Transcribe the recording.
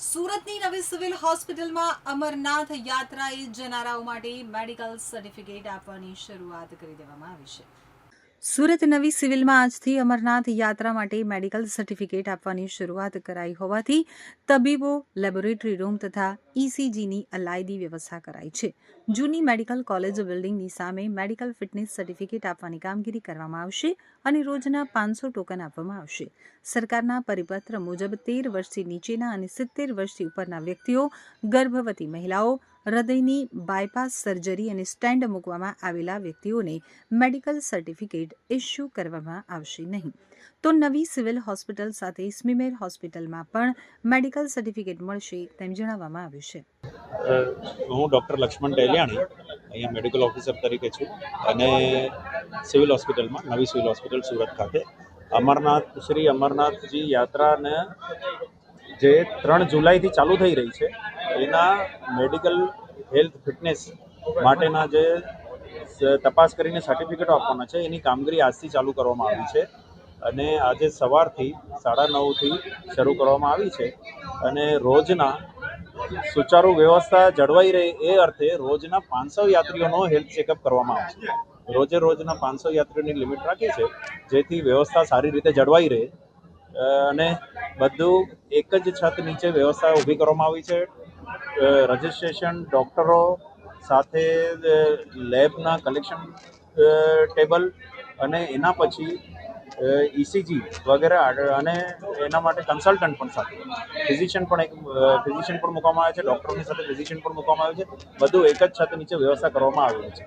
સુરતની નવી સિવિલ હોસ્પિટલમાં અમરનાથ યાત્રાએ જનારાઓ માટે મેડિકલ સર્ટિફિકેટ આપવાની શરૂઆત કરી દેવામાં આવી છે. સુરત નવી સિવિલમાં આજથી અમરનાથ યાત્રા માટે મેડિકલ સર્ટિફિકેટ આપવાની શરૂઆત કરાઈ હોવાથી તબીબો, લેબોરેટરી રૂમ તથા ઇસીજીની અલાયદી વ્યવસ્થા કરાઈ છે. જૂની મેડિકલ કોલેજ બિલ્ડિંગની સામે મેડિકલ ફિટનેસ સર્ટિફિકેટ આપવાની કામગીરી કરવામાં આવશે અને રોજના 500 ટોકન આપવામાં આવશે. સરકારના પરિપત્ર મુજબ 13 વર્ષથી નીચેના અને 70 વર્ષથી ઉપરના વ્યક્તિઓ, ગર્ભવતી મહિલાઓ, હૃદયની બાયપાસ સર્જરી અને સ્ટેન્ડ મૂકવામાં આવેલા વ્યક્તિઓને મેડિકલ સર્ટિફિકેટ ઇસ્યુ કરવામાં આવશે નહીં. તો નવી સિવિલ હોસ્પિટલ સાથે સ્મીમેર હોસ્પિટલમાં પણ મેડિકલ સર્ટિફિકેટ મળશે તેમ જણાવવામાં આવ્યું છે. હું ડૉક્ટર લક્ષ્મણ ટેલિયાણી અહીંયા મેડિકલ ઓફિસર તરીકે છું અને સિવિલ હોસ્પિટલમાં નવી સિવિલ હોસ્પિટલ સુરત ખાતે શ્રી અમરનાથજી યાત્રાને જે 3 જુલાઈથી ચાલુ થઈ રહી છે એના મેડિકલ હેલ્થ ફિટનેસ માટેના જે તપાસ કરીને સર્ટિફિકેટો આપવાના છે એની કામગીરી આજથી ચાલુ કરવામાં આવી છે અને આજે સવારથી 9:30થી શરૂ કરવામાં આવી છે અને રોજના સુચારુ વ્યવસ્થા જળવાઈ રહે એ અર્થે રોજના 500 યાત્રીઓનો હેલ્થ ચેકઅપ કરવામાં આવશે. રોજના 500 યાત્રીઓની લિમિટ રાખી છે જેથી વ્યવસ્થા સારી રીતે જળવાઈ રહે અને બધું એક જ છત નીચે વ્યવસ્થા ઊભી કરવામાં આવી છે. રજિસ્ટ્રેશન, ડૉક્ટરો સાથે લેબના કલેક્શન ટેબલ અને એના પછી ઇસીજી વગેરે અને એના માટે કન્સલ્ટન્ટ પણ સાથે ફિઝિશિયન પણ મૂકવામાં આવે છે. ડૉક્ટરની સાથે ફિઝિશિયન પણ મૂકવામાં આવે છે. બધું એક જ છત નીચે વ્યવસ્થા કરવામાં આવેલી છે.